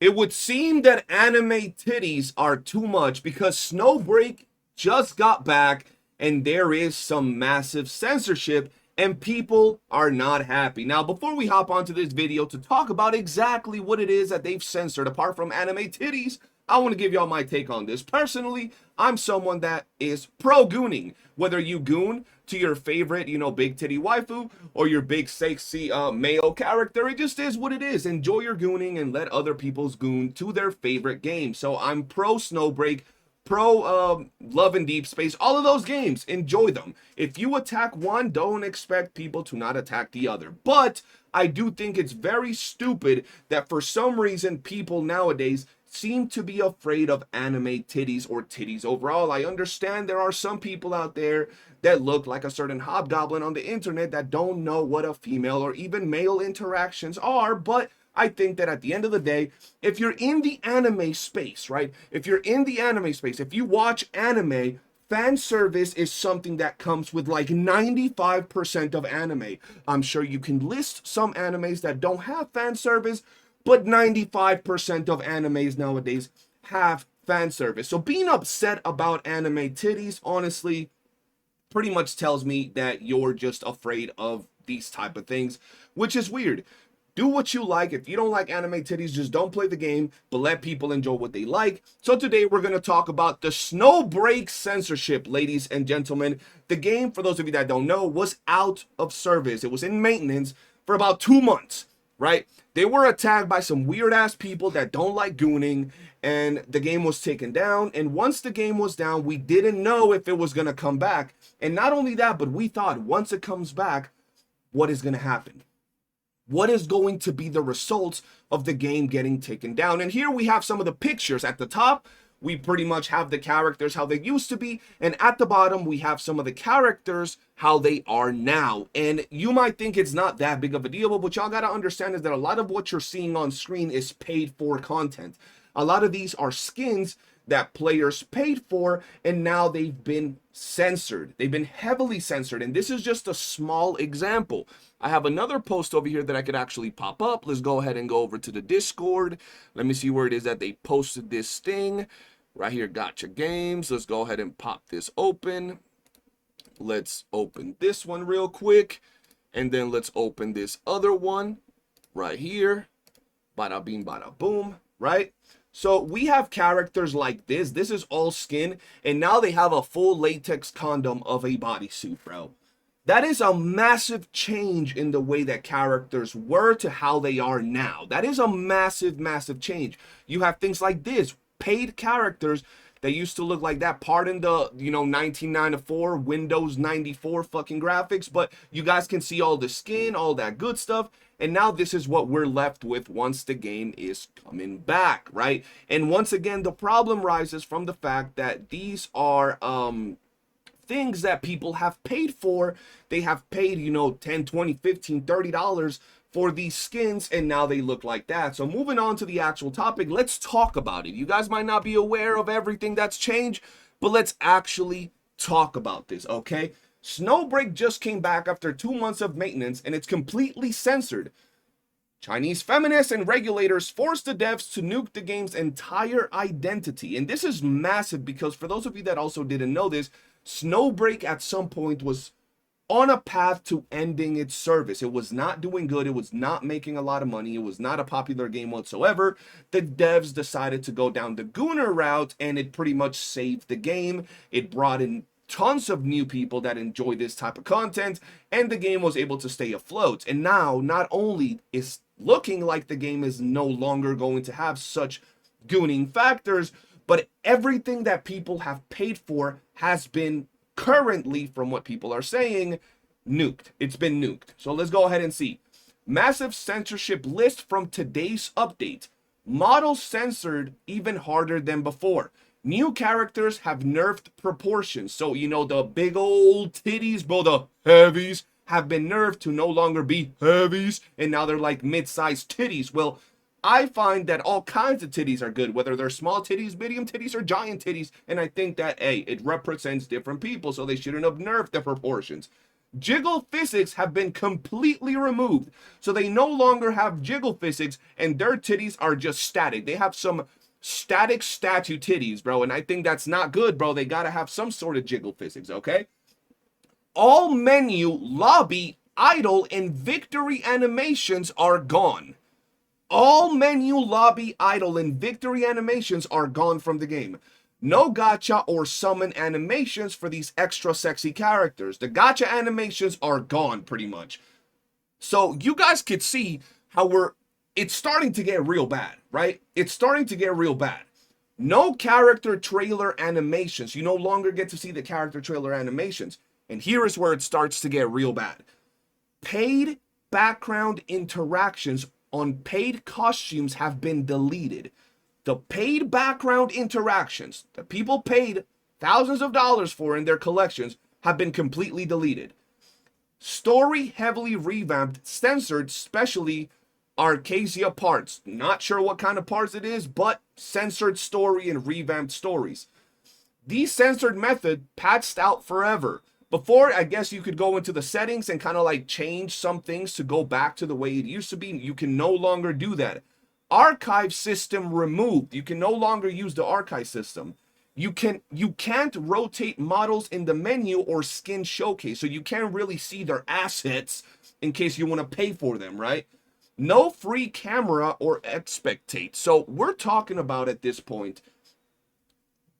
It would seem that anime titties are too much because Snowbreak just got back and there is some massive censorship and people are not happy. Now, before we hop onto this video to talk about exactly what it is that they've censored apart from anime titties, I want to give y'all my take on this. Personally, I'm someone that is pro gooning. Whether you goon to your favorite, big titty waifu or your big sexy male character, it just is what it is. Enjoy your gooning and let other people's goon to their favorite game. So I'm pro Snowbreak, pro Love and Deep Space, all of those games. Enjoy them. If you attack one, don't expect people to not attack the other. But I do think it's very stupid that for some reason people nowadays seem to be afraid of anime titties or titties overall. I understand there are some people out there that look like a certain hobgoblin on the internet that don't know what a female or even male interactions are, but I think that at the end of the day, if you're in the anime space, right? If you're in the anime space, if you watch anime, fan service is something that comes with like 95% of anime. I'm sure you can list some animes that don't have fan service, but 95% of animes nowadays have fan service. So being upset about anime titties, honestly, pretty much tells me that you're just afraid of these type of things, which is weird. Do what you like. If you don't like anime titties, just don't play the game, but let people enjoy what they like. So today we're going to talk about the Snowbreak censorship, ladies and gentlemen. The game, for those of you that don't know, was out of service. It was in maintenance for about 2 months, right? They were attacked by some weird ass people that don't like gooning, and the game was taken down. And once the game was down, we didn't know if it was going to come back. And not only that, but we thought once it comes back, what is going to happen? What is going to be the results of the game getting taken down? And here we have some of the pictures. At the top, we pretty much have the characters how they used to be, and at the bottom we have some of the characters how they are now. And you might think it's not that big of a deal, but what y'all gotta understand is that a lot of what you're seeing on screen is paid for content. A lot of these are skins that players paid for, and now they've been censored. They've been heavily censored, and this is just a small example. I have another post over here that I could actually pop up. Let's go ahead and go over to the Discord. Let me see where it is that they posted this thing. Right here, Gacha Games. Let's go ahead and pop this open. Let's open this one real quick, and then let's open this other one right here. Bada bing, bada boom, right? So we have characters like this. This is all skin, and now they have a full latex condom of a bodysuit, bro. That is a massive change in the way that characters were to how they are now. That is a massive, massive change. You have things like this, paid characters that used to look like that. Pardon the, 1994, Windows 94 fucking graphics, but you guys can see all the skin, all that good stuff. And now this is what we're left with once the game is coming back, right? And once again, the problem rises from the fact that these are things that people have paid for. They have paid, 10, 20, 15, $30 for these skins, and now they look like that. So moving on to the actual topic, let's talk about it. You guys might not be aware of everything that's changed, but let's actually talk about this, okay? Snowbreak just came back after 2 months of maintenance, and it's completely censored. Chinese feminists and regulators forced the devs to nuke the game's entire identity. And this is massive because for those of you that also didn't know this, Snowbreak at some point was on a path to ending its service. It was not doing good. It was not making a lot of money. It was not a popular game whatsoever. The devs decided to go down the Gooner route, and it pretty much saved the game. It brought in tons of new people that enjoy this type of content, and the game was able to stay afloat. And now, not only is looking like the game is no longer going to have such gooning factors, but everything that people have paid for has been currently, from what people are saying, nuked. It's been nuked. So let's go ahead and see. Massive censorship list from today's update. Models censored even harder than before. New characters have nerfed proportions. So, the big old titties, bro, the heavies, have been nerfed to no longer be heavies, and now they're like mid-sized titties. Well, I find that all kinds of titties are good, whether they're small titties, medium titties, or giant titties. And I think that, hey, it represents different people, so they shouldn't have nerfed the proportions. Jiggle physics have been completely removed. So they no longer have jiggle physics, and their titties are just static. They have some static statue titties, bro. And I think that's not good, bro. They gotta have some sort of jiggle physics, okay? All menu, lobby, idle, and victory animations are gone. All menu, lobby, idle, and victory animations are gone from the game. No gacha or summon animations for these extra sexy characters. The gacha animations are gone pretty much. So you guys could see how it's starting to get real bad, right? It's starting to get real bad. No character trailer animations. You no longer get to see the character trailer animations. And here is where it starts to get real bad. Paid background interactions on paid costumes have been deleted. The paid background interactions that people paid thousands of dollars for in their collections have been completely deleted. Story heavily revamped, censored, especially Arcasia parts. Not sure what kind of parts it is, but censored story and revamped stories. These censored method patched out forever. Before, I guess you could go into the settings and kind of like change some things to go back to the way it used to be. You can no longer do that. Archive system removed. You can no longer use the archive system. You can't rotate models in the menu or skin showcase, so you can't really see their assets in case you want to pay for them, right? No free camera or expectate. So we're talking about at this point,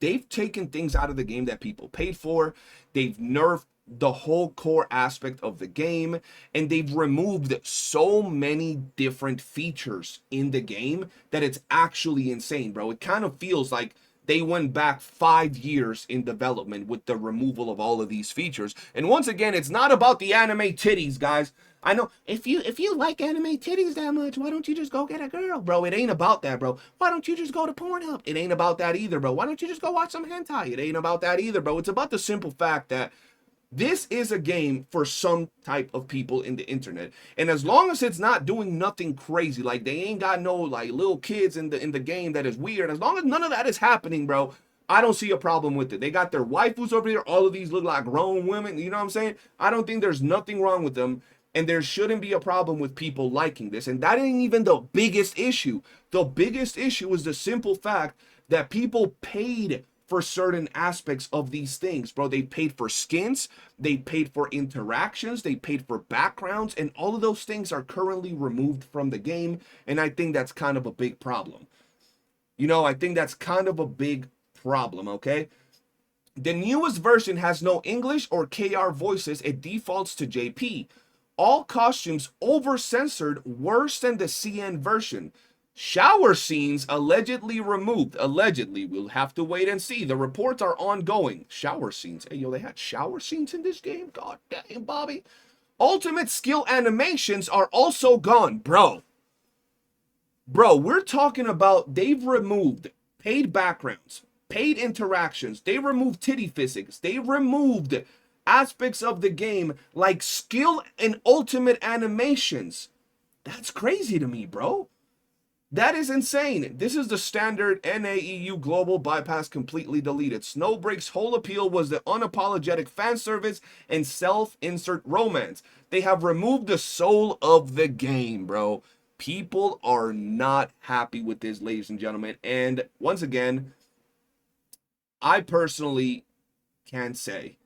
they've taken things out of the game that people paid for. They've nerfed the whole core aspect of the game, and they've removed so many different features in the game that it's actually insane, bro. It kind of feels like they went back 5 years in development with the removal of all of these features. And once again, it's not about the anime titties, guys. I know if you like anime titties that much, why don't you just go get a girl, bro? It ain't about that, bro. Why don't you just go to Pornhub? It ain't about that either, bro. Why don't you just go watch some hentai? It ain't about that either, bro. It's about the simple fact that this is a game for some type of people in the internet. And as long as it's not doing nothing crazy, like they ain't got no like little kids in the game that is weird, as long as none of that is happening, bro, I don't see a problem with it. They got their waifus over there. All of these look like grown women. You know what I'm saying? I don't think there's nothing wrong with them. And there shouldn't be a problem with people liking this. And that ain't even the biggest issue. The biggest issue is the simple fact that people paid for certain aspects of these things, bro. They paid for skins, they paid for interactions, they paid for backgrounds, and all of those things are currently removed from the game, and I think that's kind of a big problem. You know, I think that's kind of a big problem, okay? The newest version has no English or KR voices. It defaults to JP. All costumes over-censored, worse than the CN version. Shower scenes allegedly removed. Allegedly. We'll have to wait and see. The reports are ongoing. Shower scenes. Hey, yo, they had shower scenes in this game? God damn, Bobby. Ultimate skill animations are also gone. Bro, we're talking about they've removed paid backgrounds, paid interactions. They removed titty physics. They removed aspects of the game like skill and ultimate animations. That's crazy to me, bro. That is insane. This is the standard NAEU global bypass completely deleted. Snowbreak's whole appeal was the unapologetic fan service and self-insert romance. They have removed the soul of the game, bro. People are not happy with this, ladies and gentlemen. And once again, I personally can say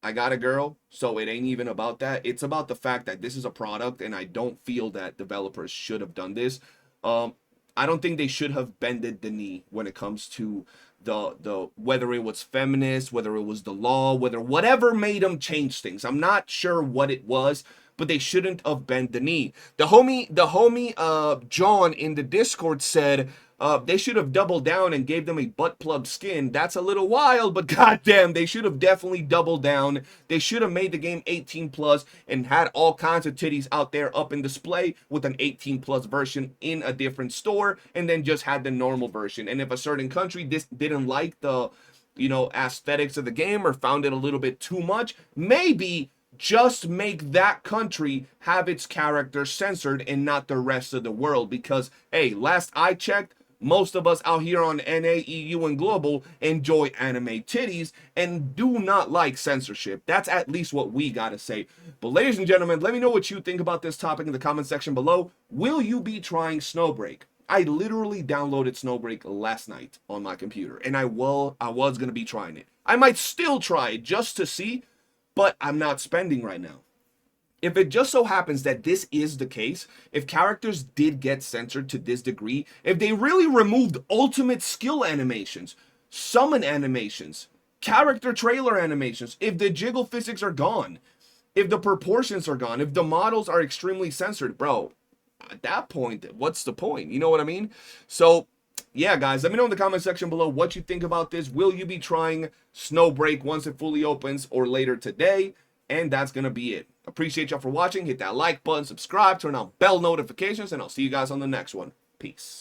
I got a girl, so it ain't even about that. It's about the fact that this is a product, and I don't feel that developers should have done this. I don't think they should have bended the knee when it comes to the whether it was feminist, whether it was the law, whatever made them change things. I'm not sure what it was, but they shouldn't have bent the knee. The homie John in the Discord said they should have doubled down and gave them a butt plug skin. That's a little wild, but goddamn, they should have definitely doubled down. They should have made the game 18 plus and had all kinds of titties out there up in display with an 18 plus version in a different store, and then just had the normal version. And if a certain country didn't like the, you know, aesthetics of the game or found it a little bit too much, maybe just make that country have its character censored and not the rest of the world. Because, hey, last I checked, most of us out here on NA, EU, and Global enjoy anime titties and do not like censorship. That's at least what we gotta say. But ladies and gentlemen, let me know what you think about this topic in the comment section below. Will you be trying Snowbreak? I literally downloaded Snowbreak last night on my computer, and I was gonna be trying it. I might still try it just to see, but I'm not spending right now. If it just so happens that this is the case, if characters did get censored to this degree, if they really removed ultimate skill animations, summon animations, character trailer animations, if the jiggle physics are gone, if the proportions are gone, if the models are extremely censored, bro, at that point, what's the point? You know what I mean? So, yeah, guys, let me know in the comment section below what you think about this. Will you be trying Snowbreak once it fully opens or later today? And that's going to be it. Appreciate y'all for watching. Hit that like button, subscribe, turn on bell notifications, and I'll see you guys on the next one. Peace.